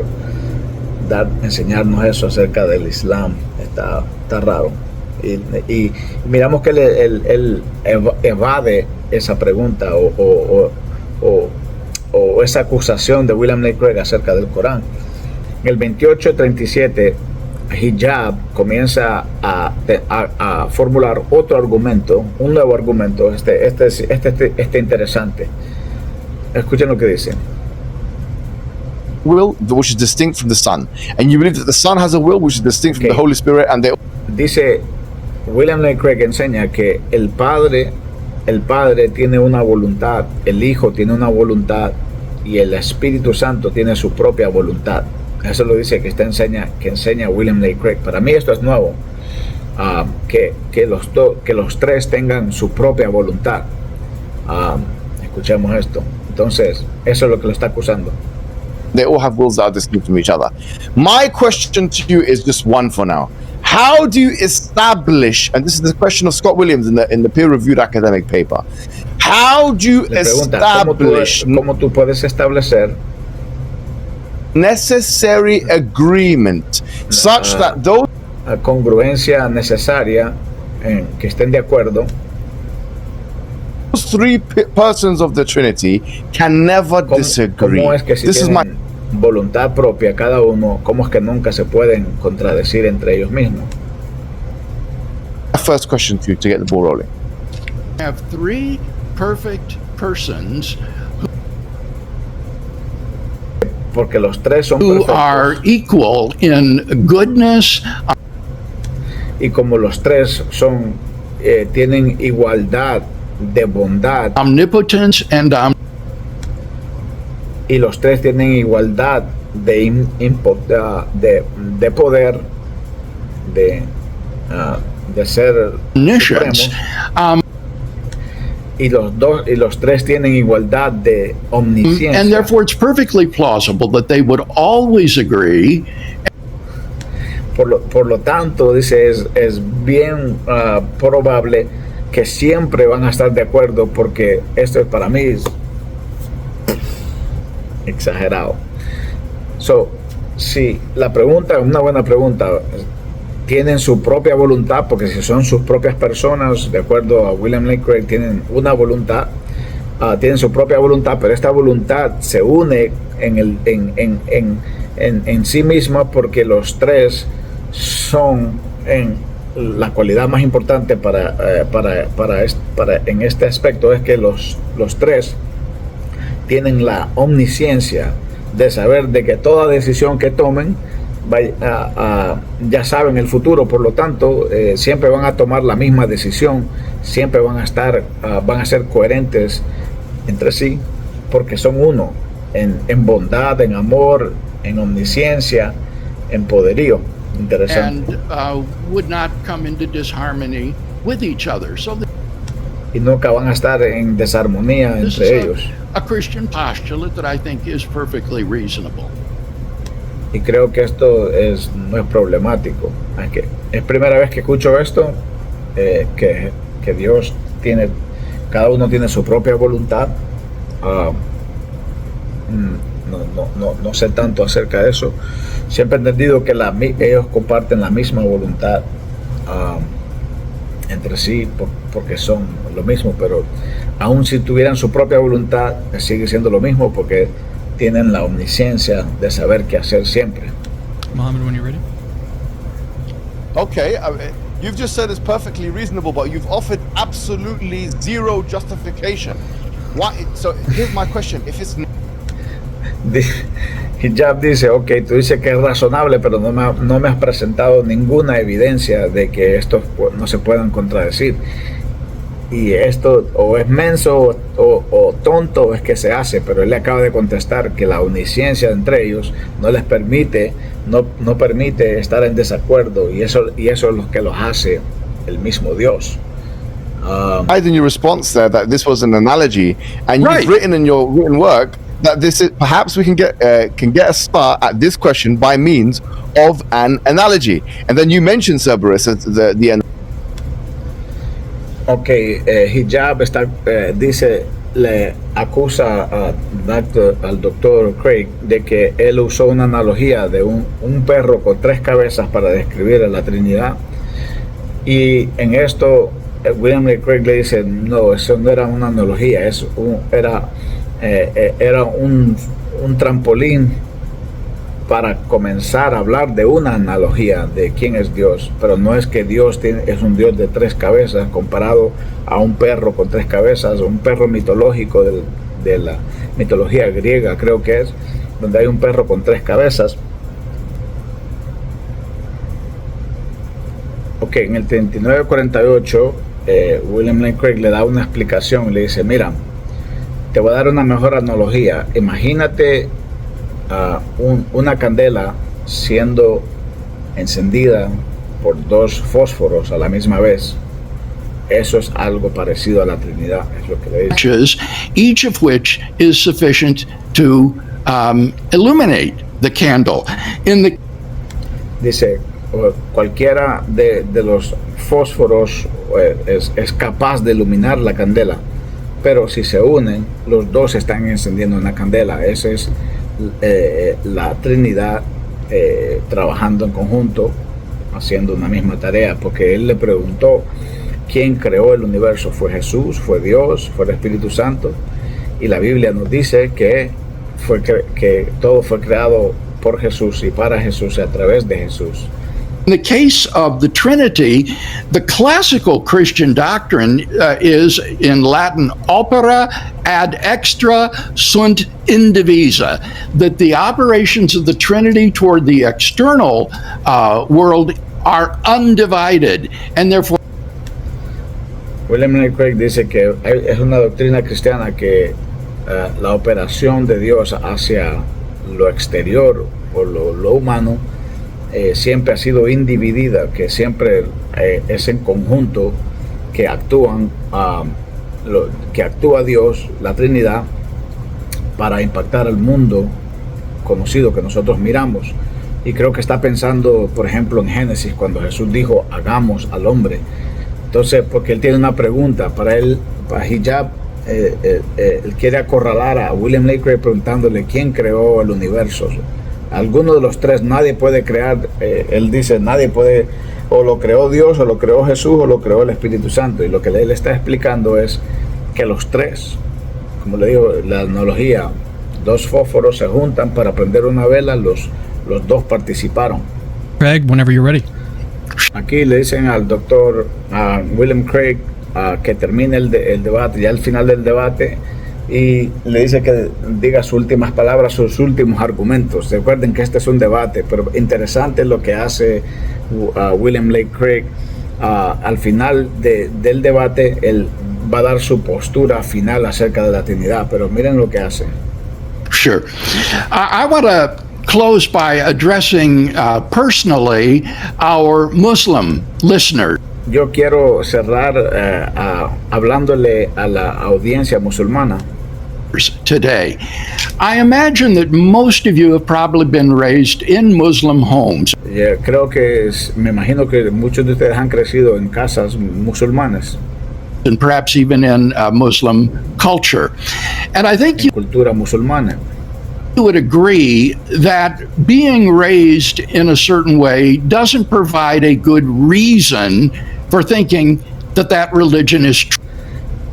enseñarnos eso acerca del Islam. Está raro. Y miramos que él evade esa pregunta o esa acusación de William Lane Craig acerca del Corán. En el 28:37, Hijab comienza a formular otro argumento, un nuevo argumento. Este interesante. Escuchen lo que dice. Will which is distinct from the Son, and you believe that the Son has a will which is distinct from the Holy Spirit, and they... Dice William Lane Craig, enseña que el Padre tiene una voluntad, el Hijo tiene una voluntad y el Espíritu Santo tiene su propia voluntad. Eso lo dice que enseña William Lane Craig. Para mí esto es nuevo, que los tres tengan su propia voluntad. Escuchemos esto. Entonces, eso es lo que lo está acusando. They all have wills that are distinct from each other. My question to you is just one for now. How do you establish, and this is the question of Scott Williams in the peer-reviewed academic paper, how do you establish ¿cómo tú puedes establecer necessary agreement such that those congruencia necesaria en que estén de acuerdo? three persons of the Trinity can never disagree. ¿Cómo es que si tienen voluntad propia cada uno, cómo es que nunca se pueden contradecir entre ellos mismos? First question to you to get the ball rolling. Have three perfect persons porque los tres son who perfectos, are equal in goodness, y como los tres tienen igualdad de bondad, omnipotence, and y los tres tienen igualdad de poder, de ser omniscience, supremos, y los tres tienen igualdad de omnisciencia. and therefore it's perfectly plausible that they would always agree. Por lo tanto, dice, es bien probable que siempre van a estar de acuerdo, porque esto para mí es exagerado. Si la pregunta, una buena pregunta, tienen su propia voluntad, porque si son sus propias personas, de acuerdo a William Lane Craig, tienen una voluntad, tienen su propia voluntad, pero esta voluntad se une en sí misma, porque los tres son la cualidad más importante en este aspecto, es que los tres tienen la omnisciencia de saber de que toda decisión que tomen ya saben el futuro. Por lo tanto, siempre van a tomar la misma decisión, siempre van a ser coherentes entre sí, porque son uno en bondad, en amor, en omnisciencia, en poderío. Interesante. And would not come into disharmony with each other. Y nunca van a estar en desarmonía entre ellos. A Christian postulate that I think is perfectly reasonable. Y creo que esto no es problemático. Es primera vez que escucho esto, que Dios cada uno tiene su propia voluntad. no sé tanto acerca de eso. Siempre he entendido que ellos comparten la misma voluntad entre sí porque son lo mismo, pero aun si tuvieran su propia voluntad, sigue siendo lo mismo porque tienen la omnisciencia de saber qué hacer siempre. Mohammed, when you're ready. Okay, you've just said it's perfectly reasonable, but you've offered absolutely zero justification. Why? So here's my question: if it's Hijab dice, ok, tú dices que es razonable, pero no me has presentado ninguna evidencia de que estos no se puedan contradecir. Y esto o es menso o tonto o es que se hace, pero él le acaba de contestar que la omnisciencia entre ellos no les permite, no permite estar en desacuerdo, y eso es lo que los hace el mismo Dios. in your response there that this was an analogy, and Right. you've written in your written work that this is perhaps we can get a start at this question by means of an analogy, and then you mentioned Cerberus at the end. Ok, Hijab dice, le acusa al doctor Craig de que él usó una analogía de un perro con 3 cabezas para describir a la Trinidad, y en esto William Lane Craig le dice, no, eso no era una analogía, era un trampolín para comenzar a hablar de una analogía de quién es Dios, pero no es que Dios es un Dios de 3 cabezas comparado a un perro con 3 cabezas, un perro mitológico de la mitología griega, creo que es, donde hay un perro con 3 cabezas. Ok, en el 3948 William Lane Craig le da una explicación y le dice, mira, te voy a dar una mejor analogía. Imagínate una candela siendo encendida por 2 fósforos a la misma vez. Eso es algo parecido a la Trinidad, es lo que le dice. Each of which is sufficient to illuminate the candle. Dice, cualquiera de los fósforos es capaz de iluminar la candela, pero si se unen, los 2 están encendiendo una candela. Esa es la Trinidad trabajando en conjunto, haciendo una misma tarea, porque él le preguntó quién creó el universo. ¿Fue Jesús? ¿Fue Dios? ¿Fue el Espíritu Santo? Y la Biblia nos dice que todo fue creado por Jesús y para Jesús y a través de Jesús. In the case of the Trinity, the classical Christian doctrine is in Latin opera ad extra sunt indivisa, that the operations of the Trinity toward the external world are undivided, and therefore William Lane Craig dice que es una doctrina cristiana que la operación de Dios hacia lo exterior o lo humano siempre ha sido individida, que siempre es en conjunto que actúa Dios, la Trinidad, para impactar el mundo conocido que nosotros miramos. Y creo que está pensando, por ejemplo, en Génesis, cuando Jesús dijo, hagamos al hombre. Entonces, porque él tiene una pregunta, para Hijab, él quiere acorralar a William Lane Craig preguntándole quién creó el universo. Alguno de los 3, nadie puede crear, él dice, nadie puede, o lo creó Dios, o lo creó Jesús, o lo creó el Espíritu Santo. Y lo que él está explicando es que los 3, como le digo, la analogía, 2 fósforos se juntan para prender una vela, los 2 participaron. Craig, whenever you're ready. Aquí le dicen al doctor William Craig que termine el debate, ya al final del debate, y le dice que diga sus últimas palabras, sus últimos argumentos. Recuerden que este es un debate, pero interesante lo que hace William Lane Craig. Al final del debate, él va a dar su postura final acerca de la Trinidad, pero miren lo que hace. sure. I want to close by addressing personally our Muslim listeners. Yo quiero cerrar hablándole a la audiencia musulmana. Today. I imagine that most of you have probably been raised in Muslim homes. Creo que me imagino que muchos de ustedes han crecido en casas musulmanas, And perhaps even in Muslim culture. And I think en cultura musulmana. You would agree that being raised in a certain way doesn't provide a good reason for thinking that that religion is true.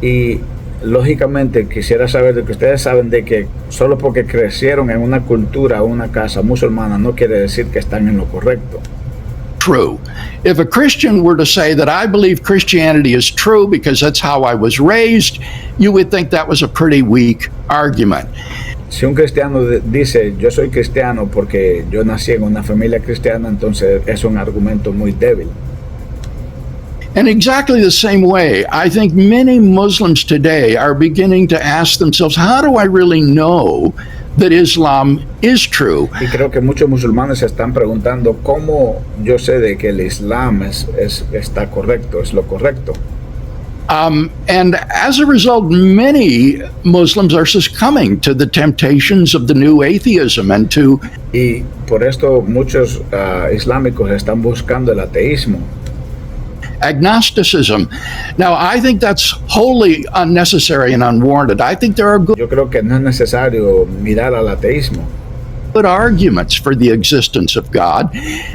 Y lógicamente quisiera saber de que ustedes saben de que solo porque crecieron en una cultura o una casa musulmana no quiere decir que están en lo correcto. True. If a Christian were to say that I believe Christianity is true because that's how I was raised, you would think that was a pretty weak argument. Si un cristiano dice yo soy cristiano porque yo nací en una familia cristiana, entonces es un argumento muy débil. In exactly the same way, I think many Muslims today are beginning to ask themselves, how do I really know that Islam is true? Y creo que muchos musulmanes se están preguntando cómo yo sé de que el Islam está correcto, es lo correcto. And as a result, many Muslims are succumbing to the temptations of the new atheism and to Y por esto muchos islámicos están buscando el ateísmo. agnosticism. Now, I think that's wholly unnecessary and unwarranted. I think there are Yo creo que no es necesario mirar al ateísmo. good arguments for the existence of God,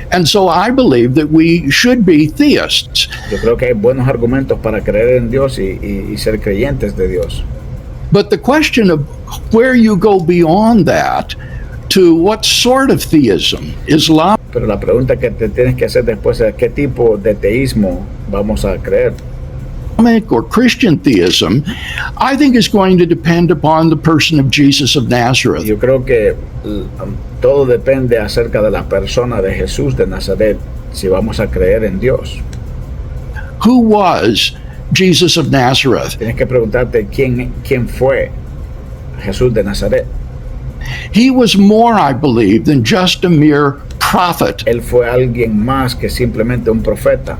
and so I believe that we should be theists. Yo creo que hay buenos argumentos para creer en Dios y ser creyentes de Dios. But the question of where you go beyond that to what sort of theism, Islam, Pero la pregunta que te tienes que hacer después es qué tipo de teísmo vamos a creer. Islamic or Christian theism, I think is going to depend upon the person of Jesus of Nazareth. Yo creo que todo depende acerca de la persona de Jesús de Nazaret, si vamos a creer en Dios. Who was Jesus of Nazareth? Tienes que preguntarte quién fue Jesús de Nazaret. He was more, I believe, than just a mere prophet Él fue alguien más que simplemente un profeta.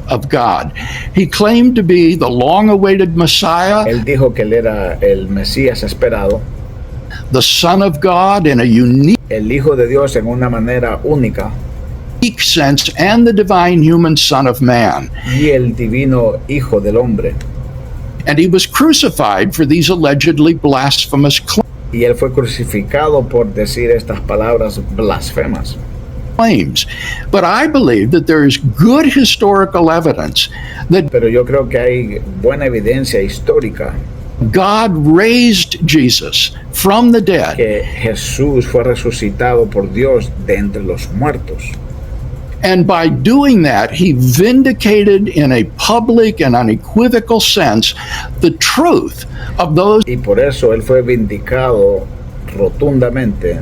of God. He claimed to be the long-awaited Messiah, Él dijo que él era el Mesías esperado, the Son of God in a unique el Hijo de Dios en una manera única sense, and the divine human Son of Man. y el divino Hijo del Hombre. And he was crucified for these allegedly blasphemous Y él fue crucificado por decir estas palabras blasfemas. claims. But I believe that there is good historical evidence that Pero yo creo que hay buena evidencia histórica God raised Jesus from the dead, que Jesús fue resucitado por Dios de entre los muertos. and by doing that, he vindicated in a public and unequivocal sense the truth of those Y por eso él fue vindicado rotundamente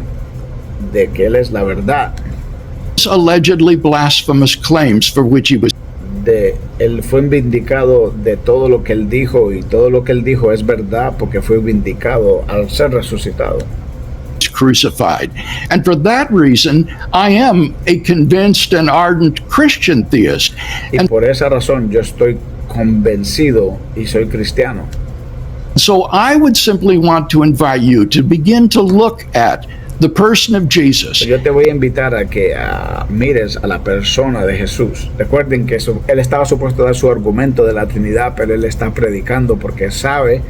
de que él es la verdad. allegedly blasphemous claims for which he was Él fue vindicado de todo lo que él dijo, y todo lo que él dijo es verdad porque fue vindicado al ser resucitado. crucified. And for that reason, I am a convinced and ardent Christian theist. Y por esa razón yo estoy convencido y soy cristiano. So I would simply want to invite you to begin to look at the person of Jesus. Yo te voy a invitar a que mires a la persona de Jesús. Recuerden que él estaba supuesto a dar su argumento de la Trinidad, pero él está predicando porque sabe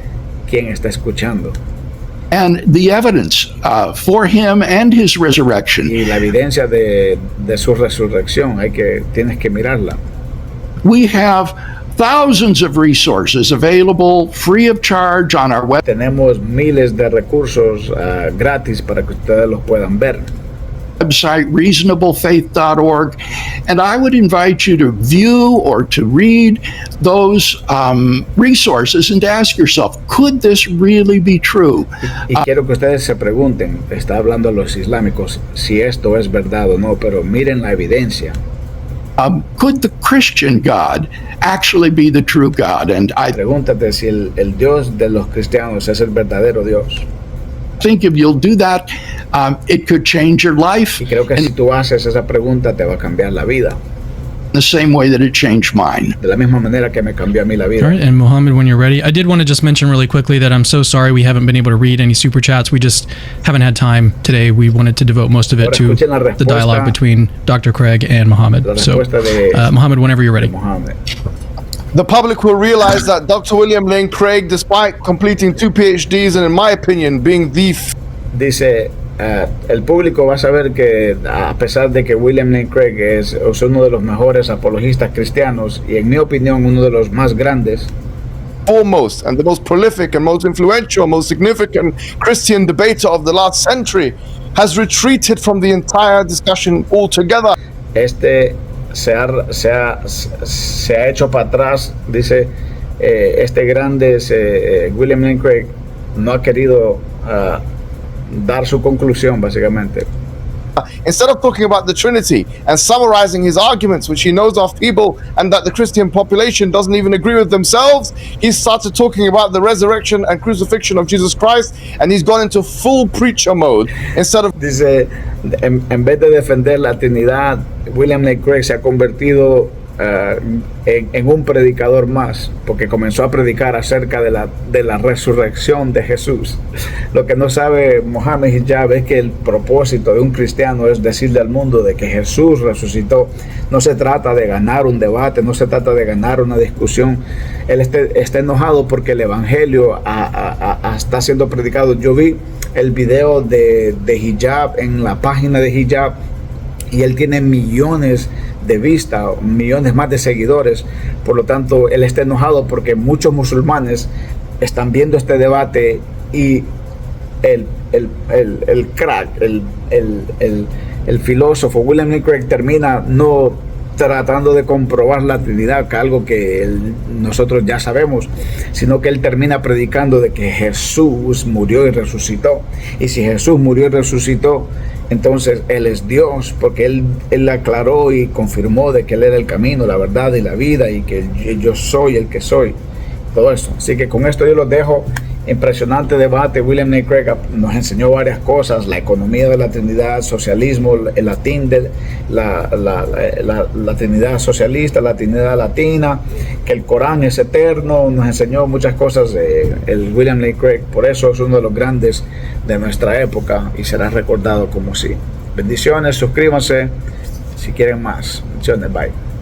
quién está escuchando. And the evidence for him and his resurrection. Y la evidencia de su resurrección, tienes que mirarla. We have thousands of resources available free of charge on our Tenemos miles de recursos gratis para que ustedes los puedan ver. website, reasonablefaith.org, and I would invite you to view or to read those resources and to ask yourself, could this really be true? Y quiero que ustedes se pregunten, está hablando a los islámicos, si esto es verdad o no, pero miren la evidencia. Could the Christian God actually be the true God? And I Pregúntate si el Dios de los cristianos es el verdadero Dios. think if you'll do that, it could change your life Y creo que si tú haces esa pregunta te va a cambiar la vida. in the same way that it changed mine. De la misma manera que me cambió a mí la vida. All right, and Mohammed, when you're ready, I did want to just mention really quickly that I'm so sorry we haven't been able to read any super chats. We just haven't had time today. We wanted to devote most of it Ahora to escuchen la respuesta- the dialogue between Dr. Craig and Mohammed. La So, respuesta de Mohammed, whenever you're ready. Mohammed. The public will realize that Dr. William Lane Craig, despite completing 2 PhDs and, in my opinion, being the Dice, el público va a saber que, a pesar de que William Lane Craig es uno de los mejores apologistas cristianos y, en mi opinión, uno de los más grandes, foremost and the most prolific and most influential, most significant Christian debater of the last century, has retreated from the entire discussion altogether. Se ha hecho para atrás, dice este grande William Lane Craig, no ha querido dar su conclusión, básicamente. Instead of talking about the Trinity and summarizing his arguments, which he knows are feeble and that the Christian population doesn't even agree with themselves, he started talking about the resurrection and crucifixion of Jesus Christ, and he's gone into full preacher mode. Instead of... Dice, en vez de defender la Trinidad, William Lane Craig se ha convertido en un predicador más, porque comenzó a predicar acerca de la resurrección de Jesús. Lo que no sabe Mohammed Hijab es que el propósito de un cristiano es decirle al mundo de que Jesús resucitó. No se trata de ganar un debate, no se trata de ganar una discusión. Él está enojado porque el evangelio está siendo predicado. Yo vi el video de Hijab en la página de Hijab y él tiene millones de vistas, millones más de seguidores. Por lo tanto, él está enojado porque muchos musulmanes están viendo este debate y el crack, el filósofo William Lane Craig termina no tratando de comprobar la Trinidad, que algo que nosotros ya sabemos, sino que él termina predicando de que Jesús murió y resucitó. Y si Jesús murió y resucitó, entonces Él es Dios, porque él aclaró y confirmó de que Él era el camino, la verdad y la vida, y que yo soy el que soy. Todo eso. Así que con esto yo los dejo. Impresionante debate. William Lane Craig nos enseñó varias cosas: la economía de la Trinidad, socialismo, el latín de la Trinidad socialista, la Trinidad latina, que el Corán es eterno. Nos enseñó muchas cosas el William Lane Craig. Por eso es uno de los grandes de nuestra época y será recordado como sí. Bendiciones, suscríbanse si quieren más. Bendiciones, bye.